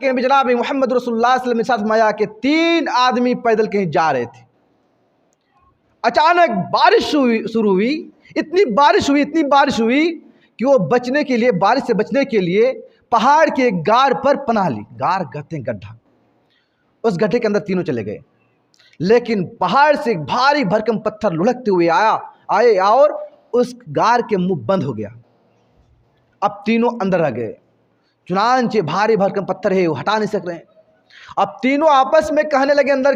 कि नबी जनाब मोहम्मद रसूलुल्लाह सल्लल्लाहु अलैहि वसल्लम ने फरमाया कि 3 आदमी पैदल कहीं जा रहे थे। अचानक बारिश शुरू हुई, इतनी बारिश हुई कि वो बचने के लिए, बारिश से बचने के लिए पहाड़ के गार पर पनाह ली। गार कहते हैं गड्ढा, उस गड्ढे के अंदर तीनों चले गए। लेकिन पहाड़ से भारी भरकम पत्थर लुढ़कते हुए आए और उस गार के मुंह बंद हो गया। अब तीनों अंदर रह गए। चुनांचे भारी भरकम पत्थर है, वो हटा नहीं सक रहे हैं। अब तीनों आपस में कहने लगे अंदर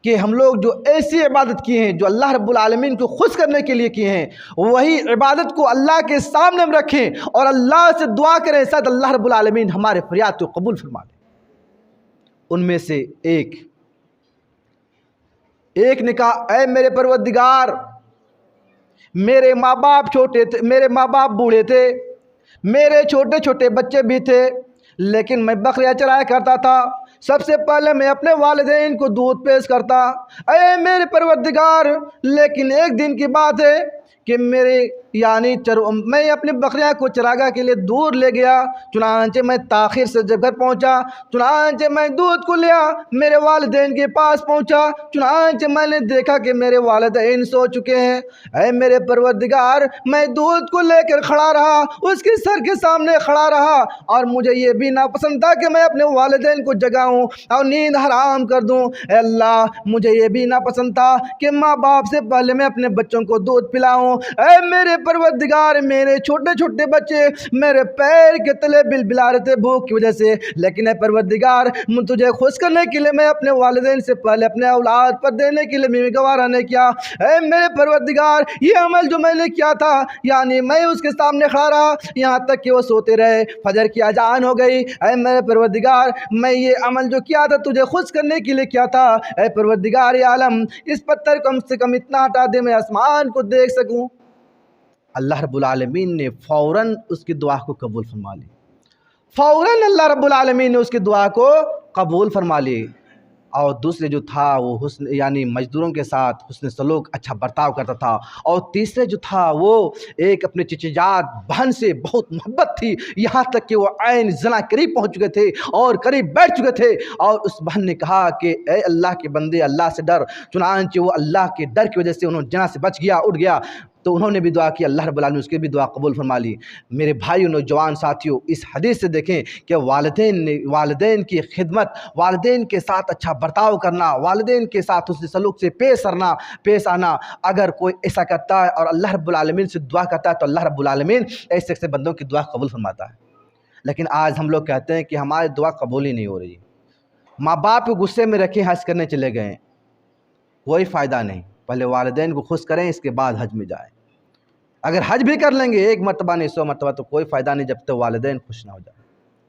कि हम लोग जो ऐसी इबादत किए हैं, जो अल्लाह रब्बुल आलमीन को खुश करने के लिए किए हैं, वही इबादत को अल्लाह के सामने हम रखें और अल्लाह से दुआ करें, शायद अल्लाह रब्बुल आलमीन हमारे फरियाद को कबूल फरमा ले। उनमें से एक ने कहा, ऐ मेरे परवरदिगार, मेरे माँ बाप छोटे थे, मेरे माँ बाप बूढ़े थे, मेरे छोटे छोटे बच्चे भी थे, लेकिन मैं बकरियाँ चराया करता था। सबसे पहले मैं अपने वालिदैन को दूध पेश करता। अरे मेरे परवरदिगार, लेकिन एक दिन की बात है कि मैं अपनी बकरियां को चरागाह के लिए दूर ले गया। चुनांचे मैं ताखिर से जब घर पहुंचा, चुनांचे मैं दूध को लिया, मेरे वालिदैन के पास पहुंचा। चुनांचे मैंने देखा कि मेरे वालिदैन सो चुके हैं। ऐ मेरे परवरदिगार, मैं दूध को लेकर खड़ा रहा, उसके सर के सामने खड़ा रहा, और मुझे ये भी नापसंद था कि मैं अपने वालिदैन को जगाऊं और नींद हराम कर दूं। अल्लाह, मुझे ये भी नापसंद था कि माँ बाप से पहले मैं अपने बच्चों को दूध पिलाऊं। ऐ मेरे परवरदिगार, मेरे छोटे छोटे बच्चे मेरे पैर के तले बिलबिला रहे थे भूख की वजह से, लेकिन ऐ परवरदिगार, तुझे खुश करने के लिए मैं अपने वालिदैन से पहले अपने औलाद पर देने के लिए मैं गवारा नहीं किया। ऐ मेरे परवरदिगार, ये अमल जो मैंने किया था, यानी मैं उसके सामने खड़ा रहा यहाँ तक कि वो सोते रहे, फजर की अजान हो गई। ऐ मेरे परवरदिगार, मैं ये अमल जो किया था तुझे खुश करने के लिए किया था। ऐ परवरदिगार आलम, इस पत्थर को कम से कम इतना हटा दे मैं आसमान को देख सकूं। अल्लाह रब्बुल आलमीन ने फ़ौरन उसकी दुआ को कबूल फरमा ली। फ़ौरन अल्लाह रब्बुल आलमीन ने उसकी दुआ को कबूल फरमा ली। और दूसरे जो था वो हुस्न, यानी मजदूरों के साथ हुस्न सलूक, अच्छा बर्ताव करता था। और तीसरे जो था वो एक अपने चचेजात बहन से बहुत मोहब्बत थी, यहाँ तक कि वो ऐन जना करीब पहुँच चुके थे और करीब बैठ चुके थे। और उस बहन ने कहा कि ए अल्लाह के बंदे, अल्लाह से डर। चुनांचे वो अल्लाह के डर की वजह से उन्होंने जना से बच गया, उठ गया। तो उन्होंने भी दुआ की, अल्लाह रब्बुल आलमीन उसकी भी दुआ कबूल फरमा ली। मेरे भाइयों, नौजवान साथियों, इस हदीस से देखें कि वालिदैन की खिदमत, वालिदैन के साथ अच्छा बर्ताव करना, वालिदैन के साथ उसके सलूक से पेश आना, अगर कोई ऐसा करता है और अल्लाह रब्बुल आलमीन से दुआ करता है तो अल्लाह रब्बुल आलमीन ऐसे ऐसे बंदों की दुआ कबूल फरमाता है। लेकिन आज हम लोग कहते हैं कि हमारी दुआ कबूल ही नहीं हो रही। माँ बाप को गुस्से में रखे हज करने चले गए, कोई फ़ायदा नहीं। पहले वालिदैन को खुश करें, इसके बाद हज में जाएं। अगर हज भी कर लेंगे 1 मरतबा नहीं 100 मरतबा, तो कोई फ़ायदा नहीं जब तक वालिदैन खुश ना हो जाए।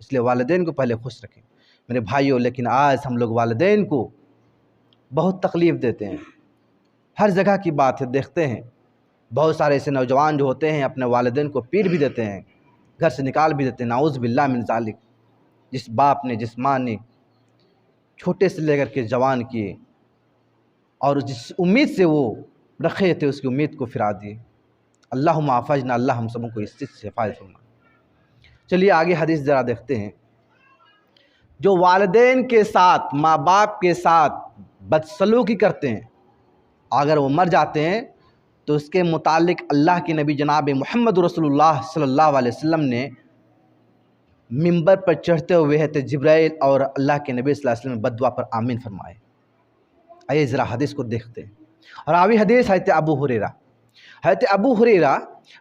इसलिए वालिदैन को पहले खुश रखें मेरे भाइयों। लेकिन आज हम लोग वालिदैन को बहुत तकलीफ़ देते हैं। हर जगह की बात है, देखते हैं बहुत सारे ऐसे नौजवान जो होते हैं अपने वालिदैन को पीट भी देते हैं, घर से निकाल भी देते हैं। नाउज़ बिल्लाह मिन ज़ालिक। जिस बाप ने, जिस माँ ने छोटे से लेकर के जवान किए और जिस उम्मीद से वो रखे थे, उसकी उम्मीद को फिरा दिए। अल्लाहुम्मा हफ़ज़ना, अल्लाह हम सबों को इस चीज़ से हिफ़ाज़त फरमा। चलिए आगे हदीस ज़रा देखते हैं। जो वालिदैन के साथ, माँ बाप के साथ बदसलूकी करते हैं, अगर वो मर जाते हैं तो उसके मुतालिक अल्लाह के नबी जनाब मोहम्मद रसूलुल्लाह सल्लल्लाहु अलैहि वसल्लम ने मिंबर पर चढ़ते हुए है जिब्राइल और अल्लाह के नबी सल्लल्लाहु अलैहि वसल्लम बद्दुआ पर आमीन फरमाए। आइए ज़रा हदीस को देखते हैं। और आवी हदीस हज़रत अबू हुरैरा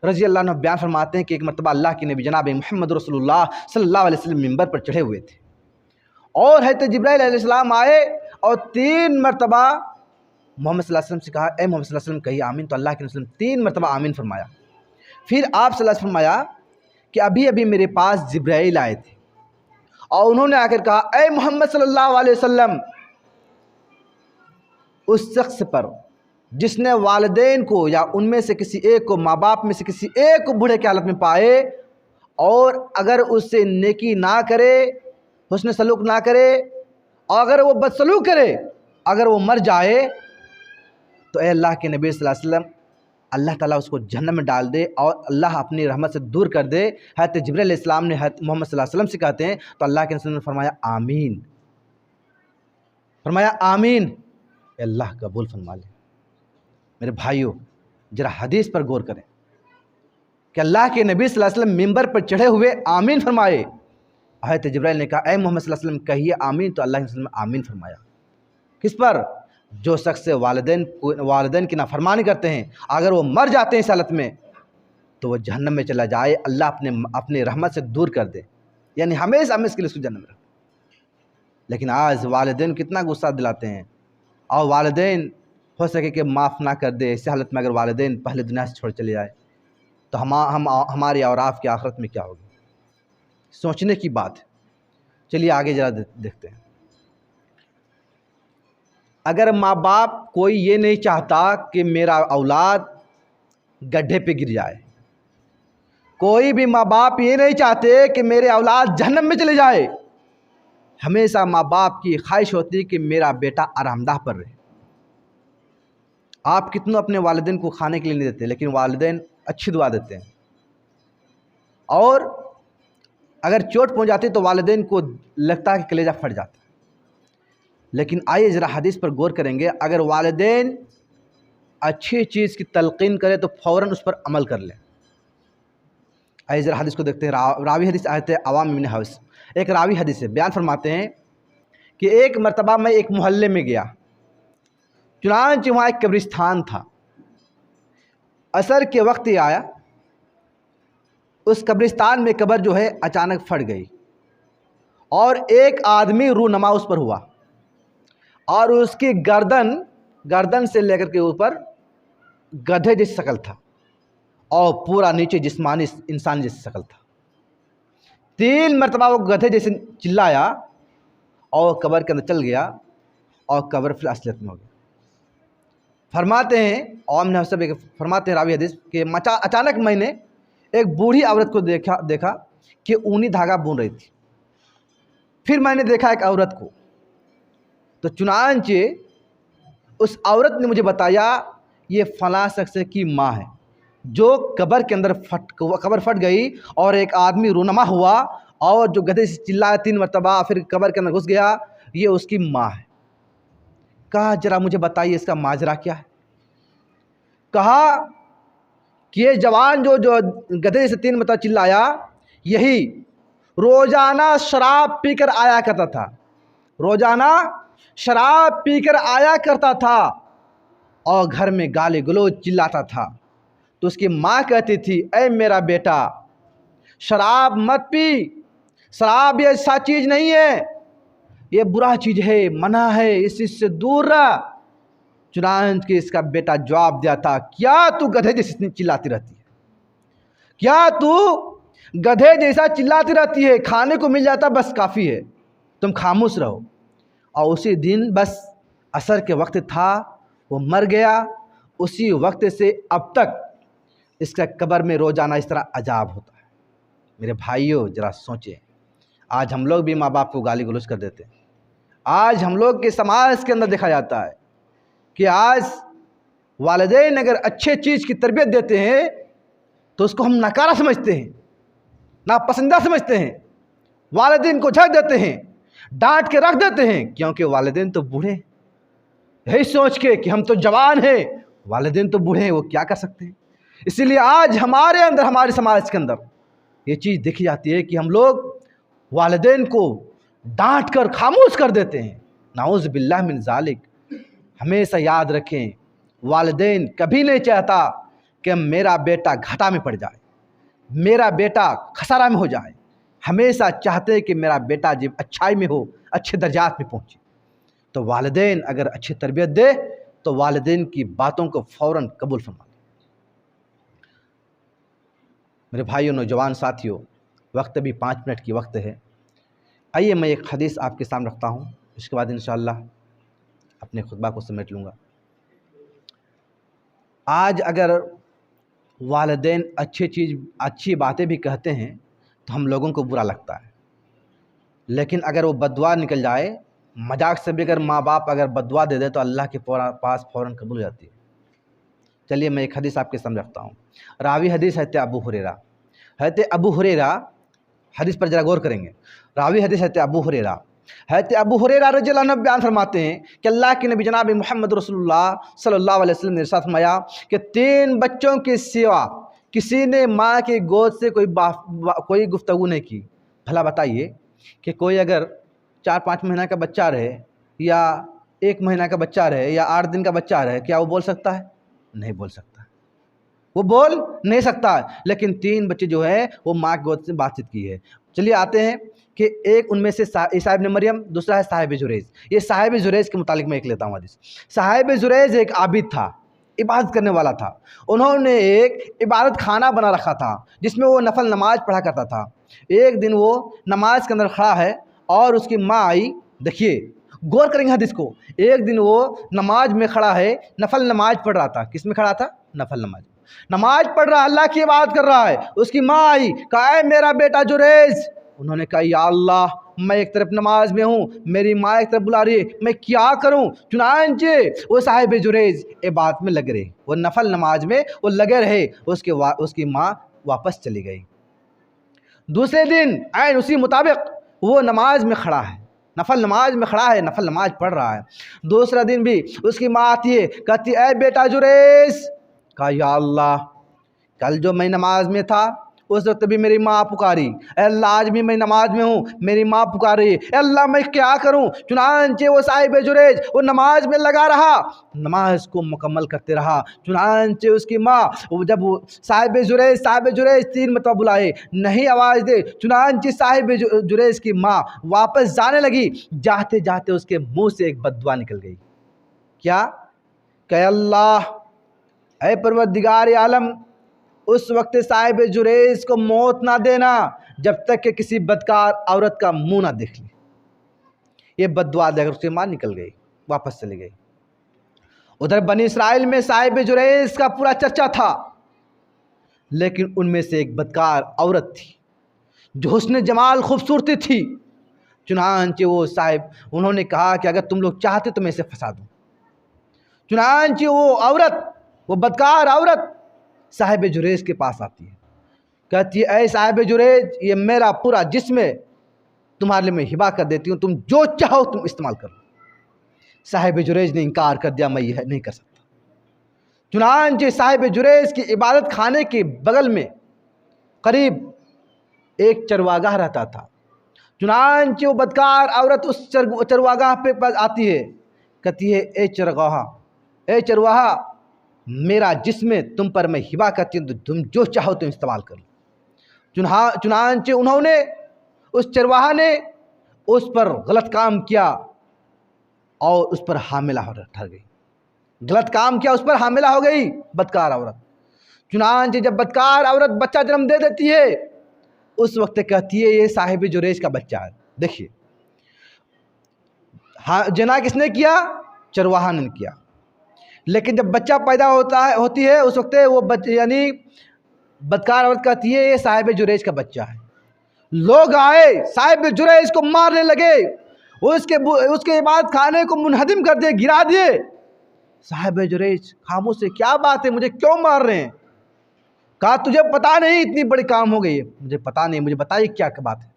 रज़ी अल्लाह अन्हु बयान फरमाते हैं कि एक मरतबा अल्लाह के नबी जनाब मोहम्मद रसूलुल्लाह सल्लल्लाहु अलैहि वसल्लम मिंबर पर चढ़े हुए थे और हज़रत जिब्राइल अलैहिस्सलाम आए और 3 मरतबा मोहम्मद सल्लल्लाहु अलैहि वसल्लम से कहा, ए मोहम्मद सल्लल्लाहु अलैहि वसल्लम कहिए आमीन। तो अल्लाह के नबी 3 मरतबा आमीन फरमाया। फिर आप सल्लल्लाहु अलैहि वसल्लम फरमाया कि अभी अभी मेरे पास जिब्राइल आए थे और उन्होंने आकर कहा, ए मोहम्मद सल्लल्लाहु अलैहि वसल्लम, उस शख्स पर जिसने वालिदैन को या उनमें से किसी एक को, माँ बाप में से किसी एक को बूढ़े की हालत में पाए और अगर उससे नेकी ना करे, हुस्न सलूक ना करे, और अगर वो बदसलूक करे, अगर वो मर जाए, तो ए अल्लाह के नबी सल्लल्लाहु अलैहि वसल्लम, अल्लाह ताला उसको जहन्नम में डाल दे और अल्लाह अपनी रहमत से दूर कर दे। हज़रत जिब्रील अलैहिस्सलाम ने हज़रत मोहम्मद सल्लल्लाहु अलैहि वसल्लम से कहते हैं तो अल्लाह के रसूल ने फरमाया आमीन, फरमाया आमीन, अल्लाह कबूल फरमा ले। मेरे भाइयों, ज़रा हदीस पर गौर करें कि अल्लाह के नबी सल्लल्लाहु अलैहि वसल्लम मिंबर पर चढ़े हुए आमीन फरमाए। हज़रत जिब्राइल ने कहा, ऐ मोहम्मद सल्लल्लाहु अलैहि वसल्लम कहिए आमीन, तो अल्लाह के रसूल ने आमीन फरमाया। किस पर? जो शख्स वालिदैन की नाफरमानी करते हैं, अगर वो मर जाते हैं इस हालत में तो वो जहन्नम में चला जाए, अल्लाह अपने रहमत से दूर कर दे, यानी हमेशा हमेशा के लिए उसको जहन्नम में रखे। लेकिन आज वालिदैन कितना गुस्सा दिलाते हैं, और वालिदैन हो सके कि माफ़ ना कर दे। इस हालत में अगर वालिदैन पहले दुनिया से छोड़ चले जाए तो हमारी और आपकी आखिरत में क्या होगी? सोचने की बात है। चलिए आगे ज़रा देखते हैं। अगर माँ बाप कोई ये नहीं चाहता कि मेरा औलाद गड्ढे पे गिर जाए, कोई भी माँ बाप ये नहीं चाहते कि मेरे औलाद जहन्नम में चले जाए। हमेशा माँ बाप की ख्वाहिश होती है कि मेरा बेटा आरामदाह पर रहे। आप कितनों अपने वालिदैन को खाने के लिए नहीं देते, लेकिन वालिदैन अच्छी दुआ देते हैं, और अगर चोट पहुँच जाती तो वालिदैन को लगता है कि कलेजा फट जाता है। लेकिन आइए ज़रा हदीस पर गौर करेंगे। अगर वालिदैन अच्छी चीज़ की तलक़ीन करे तो फ़ौरन उस पर अमल कर लें। आइए ज़रा हदीस को देखते हैं। रावी हदीस आते हैं अवाम इब्न हफ्स, एक रावी हदीस है, बयान फरमाते हैं कि एक मरतबा मैं एक मोहल्ले में गया, चुनांच वहाँ एक कब्रिस्तान था। असर के वक्त ही आया, उस कब्रिस्तान में कब्र जो है अचानक फट गई और एक आदमी रूनमा उस पर हुआ, और उसकी गर्दन से लेकर के ऊपर गधे जैसी शक्ल था और पूरा नीचे जिस्मानी इंसान जैसी शक्ल था। 3 मरतबा वो गधे जैसे चिल्लाया और कब्र के अंदर चल गया और कब्र फिर असलियत में हो गया। फरमाते हैं और हमने सब फरमाते हैं रावी हदीस कि अचानक मैंने एक बूढ़ी औरत को देखा कि ऊनी धागा बुन रही थी। फिर मैंने देखा एक औरत को, तो चुनांचे उस औरत ने मुझे बताया ये फलां शख्स की माँ है जो कब्र के अंदर कब्र फट गई और एक आदमी रूनमा हुआ और जो गधे से चिल्लाया 3 मरतबा, फिर कब्र के अंदर घुस गया, ये उसकी माँ है। कहा जरा मुझे बताइए इसका माजरा क्या है। कहा कि ये जवान जो गधे से 3 मरतबा चिल्लाया, यही रोज़ाना शराब पीकर आया करता था, रोज़ाना शराब पीकर आया करता था और घर में गाली गलौज चिल्लाता था। तो उसकी माँ कहती थी, ऐ मेरा बेटा शराब मत पी, शराब ये ऐसा चीज़ नहीं है, ये बुरा चीज़ है, मना है, इस चीज़ से दूर रह। चुनांच के इसका बेटा जवाब दिया था, क्या तू गधे जैसी चिल्लाती रहती है, क्या तू गधे जैसा चिल्लाती रहती है, खाने को मिल जाता बस काफ़ी है, तुम खामोश रहो। और उसी दिन बस असर के वक्त था, वो मर गया। उसी वक्त से अब तक इसका कब्र में रोज़ाना इस तरह अजाब होता है। मेरे भाइयों ज़रा सोचें, आज हम लोग भी माँ बाप को गाली गलौज कर देते हैं। आज हम लोग के समाज के अंदर देखा जाता है कि आज वालिदैन अगर अच्छे चीज़ की तरबियत देते हैं तो उसको हम नकारा समझते हैं, नापसंदा समझते हैं, वालिदैन को झक देते हैं, डांट के रख देते हैं, क्योंकि वालिदैन तो बूढ़े, यही सोच के कि हम तो जवान हैं, वालिदैन तो बूढ़े हैं, वो क्या कर सकते हैं। इसीलिए आज हमारे अंदर, हमारे समाज के अंदर ये चीज़ देखी जाती है कि हम लोग वालिदैन को डांट कर खामोश कर देते हैं। नाउज़ बिल्लाह मिन ज़ालिक। हमेशा याद रखें, वालिदैन कभी नहीं चाहता कि मेरा बेटा घाटा में पड़ जाए, मेरा बेटा खसारा में हो जाए। हमेशा चाहते हैं कि मेरा बेटा जब अच्छाई में हो, अच्छे दर्जात में पहुँचे। तो वालिदैन अगर अच्छी तरबियत दे तो वालिदैन की बातों को फ़ौरन कबूल फरमा। मेरे भाइयों, नौजवान साथियों, वक्त भी 5 मिनट की वक्त है। आइए मैं एक हदीस आपके सामने रखता हूँ, इसके बाद इंशाअल्लाह अपने खुतबा को समेट लूँगा। आज अगर वालिदैन अच्छी बातें भी कहते हैं तो हम लोगों को बुरा लगता है, लेकिन अगर वो बद्दुआ निकल जाए, मजाक से भी अगर माँ बाप अगर बद्दुआ दे दे तो अल्लाह के पास फ़ौरन कबूल हो जाती है। चलिए मैं एक हदीस आपके सामने रखता हूँ। रावी हदीस है अबू हुरैरा। अबू हुरैरा हदीस पर जरा गौर करेंगे। रावी हदीस है अबू हुरैरा। अबू हुरैरा रज़ियल्लाहु अन्हु बयान फरमाते हैं कि अल्लाह के नबी जनाब मोहम्मद रसूलुल्लाह सल्लल्लाहु अलैहि वसल्लम ने इरशाद फरमाया कि 3 बच्चों के सिवा किसी ने माँ की गोद से कोई गुफ्तगू नहीं की। भला बताइए कि कोई अगर 4-5 महीना का बच्चा रहे या 1 महीना का बच्चा रहे या 8 दिन का बच्चा रहे, क्या वो बोल सकता है? नहीं बोल सकता, वो बोल नहीं सकता। लेकिन 3 बच्चे जो है वो माँ की गोद से बातचीत की है। चलिए आते हैं कि एक उनमें से ईसा इब्न मरियम, दूसरा है साहिब जुरैज। ये साहिब जुरैज के मुतालिक मैं एक लेता हूँ हदीस। साहिब जुरैज एक आबिद था, इबादत करने वाला था। उन्होंने एक इबादत खाना बना रखा था जिसमें वो नफल नमाज पढ़ा करता था। एक दिन वो नमाज के अंदर खड़ा है और उसकी माँ आई। देखिए गौर करेंगे हदीस को। एक दिन वो नमाज में खड़ा है, नफल नमाज पढ़ रहा था। किस में खड़ा था? नफल नमाज पढ़ रहा, अल्लाह की इबादत कर रहा है। उसकी माँ आई, कहा ऐ मेरा बेटा जुरैज। उन्होंने कहा या अल्लाह, मैं एक तरफ नमाज में हूँ, मेरी माँ एक तरफ बुला रही है, मैं क्या करूँ? चुनांचे वो साहिब जुरैज इबादत में लगे रहे, वो नफल नमाज में वो लगे रहे। उसकी माँ वापस चली गई। दूसरे दिन ऐन उसी मुताबिक वो नमाज में खड़ा है, नफल नमाज में खड़ा है, नफल नमाज पढ़ रहा है। दूसरा दिन भी उसकी माँ आती है, कहती ऐ बेटा जुरैज। कहा या अल्लाह, कल जो मैं नमाज में था उस वक्त भी मेरी माँ पुकारी, अल्लाह आज भी मैं नमाज में हूँ, मेरी माँ पुकार रही है, अल्लाह मैं क्या करूँ? चुनांचे वो साहिब जुरैज वो नमाज में लगा रहा, नमाज को मुकम्मल करते रहा। चुनांचे उसकी माँ जब वो साहिब जुरैज 3 मरतबा बुलाए, नहीं आवाज़ दे। चुनांचे साहिब जुरैज की माँ वापस जाने लगी। जाते जाते उसके मुँह से एक बद्दुआ निकल गई। क्या? कह अल्लाह, ऐ परवरदिगार आलम, उस वक्त साहिब जुरैज को मौत ना देना जब तक कि किसी बदकार औरत का मुंह ना देख ले। ये बद्दुआ देकर उसकी मां निकल गई, वापस चली गई। उधर बनी इसराइल में साहिब जुरैज का पूरा चर्चा था, लेकिन उनमें से एक बदकार औरत थी जो हुस्न जमाल खूबसूरती थी। चुनांचे वो साहिब, उन्होंने कहा कि अगर तुम लोग चाहते तो मैं इसे फंसा दूं। चुनांचे वो औरत, वो बदकार औरत साहिब जुरैज के पास आती है, कहती है ऐ साहिब जुरैज, ये मेरा पूरा जिस्म तुम्हारे लिए मैं हिबा कर देती हूँ, तुम जो चाहो तुम इस्तेमाल कर लो। साहिब जुरैज ने इनकार कर दिया, मैं यह नहीं कर सकता। चुनांचे साहिब जुरैज की इबादत खाने के बगल में करीब एक चरवागाह रहता था। चुनांचे वो बदकार औरत उस चरवागाह पे पास आती है, कहती है ए चरवाहा, मेरा जिस्म तुम पर मैं हिबा करती हूँ, तो तुम जो चाहो तुम इस्तेमाल कर लो। चुनांचे उन्होंने, उस चरवाहा ने उस पर गलत काम किया और उस पर हामिला हो ठहर गई। गलत काम किया, उस पर हामिला हो गई बदकार औरत। चुनांचे जब बदकार औरत बच्चा जन्म दे देती है, उस वक्त कहती है ये साहिब जुरैज का बच्चा है। देखिए हाँ, जना किसने किया? चरवाहा ने किया। लेकिन जब बच्चा पैदा होती है उस वक्त वो बच्चे यानी बदकार औरत कहती है ये साहिब जुरैज का बच्चा है। लोग आए, साहिब जुरैज को मारने लगे, उसके इबादत खाने को मुनहदिम कर दिए, गिरा दिए। साहिब जुरैज खामोश है, क्या बात है, मुझे क्यों मार रहे हैं? कहा तुझे पता नहीं इतनी बड़ी काम हो गई है? मुझे पता नहीं, मुझे बताइए क्या बात है।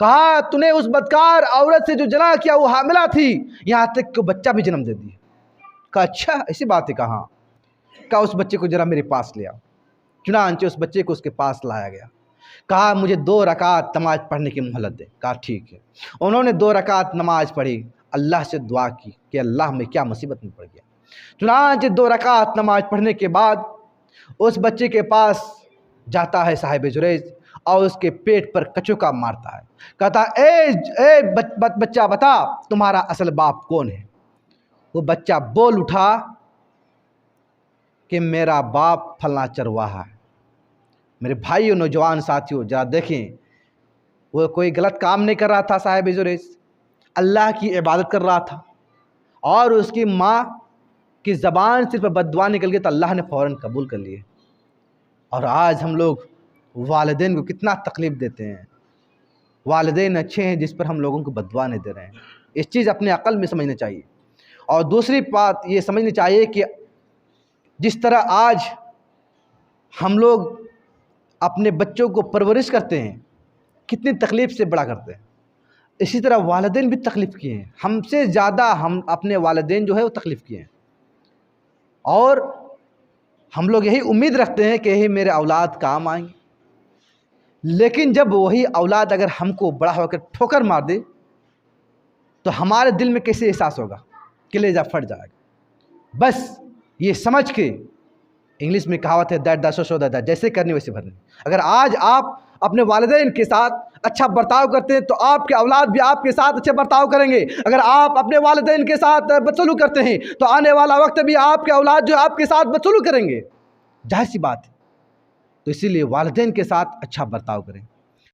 कहा तूने उस बदकार औरत से जो जना किया वो हामिला थी, यहाँ तक कि बच्चा भी जन्म दे दिया। कहा अच्छा ऐसी बात है? कहाँ? कहा उस बच्चे को जरा मेरे पास ले आओ। चुनांचे उस बच्चे को उसके पास लाया गया। कहा मुझे 2 रकात नमाज पढ़ने की मोहलत दे। कहा ठीक है। उन्होंने 2 रकात नमाज पढ़ी, अल्लाह से दुआ की कि अल्लाह मैं क्या मुसीबत में पड़ गया। चुनांचे 2 रकात नमाज पढ़ने के बाद उस बच्चे के पास जाता है साहिब जुरैज और उसके पेट पर कचुका मारता है। कहता ए बच्चा बता तुम्हारा असल बाप कौन है? वो बच्चा बोल उठा कि मेरा बाप फलना चरवाहा है। मेरे भाइयों, नौजवान साथियों, जरा देखें, वो कोई गलत काम नहीं कर रहा था। साहिब जुरैज अल्लाह की इबादत कर रहा था और उसकी माँ की ज़बान सिर्फ बद्दुआ निकल गई तो अल्लाह ने फ़ौरन कबूल कर लिए। और आज हम लोग वालिदैन को कितना तकलीफ़ देते हैं। वालिदैन अच्छे हैं जिस पर हम लोगों को बद्दुआ नहीं दे रहे हैं। इस चीज़ अपने अक़ल में समझना चाहिए। और दूसरी बात ये समझनी चाहिए कि जिस तरह आज हम लोग अपने बच्चों को परवरिश करते हैं, कितनी तकलीफ़ से बड़ा करते हैं, इसी तरह वालिदैन भी तकलीफ़ किए हैं। हमसे ज़्यादा हम अपने वालिदैन जो है वो तकलीफ़ किए हैं, और हम लोग यही उम्मीद रखते हैं कि यही मेरे औलाद काम आएंगे। लेकिन जब वही औलाद अगर हमको बड़ा होकर ठोकर मार दे तो हमारे दिल में कैसे एहसास होगा, कलेजा फट जाएगा। बस ये समझ के, इंग्लिश में कहावत है दैट द शो दैट, जैसे करनी वैसे भरनी। अगर आज आप अपने वालिदैन के साथ अच्छा बर्ताव करते हैं तो आपके औलाद भी आपके साथ अच्छे बर्ताव करेंगे। अगर आप अपने वालिदैन के साथ बदसलूक करते हैं तो आने वाला वक्त भी आपके औलाद जो आपके साथ बदसलूक करेंगे, जाहिर सी बात है। तो इसीलिए वालिदैन के साथ अच्छा बर्ताव करें।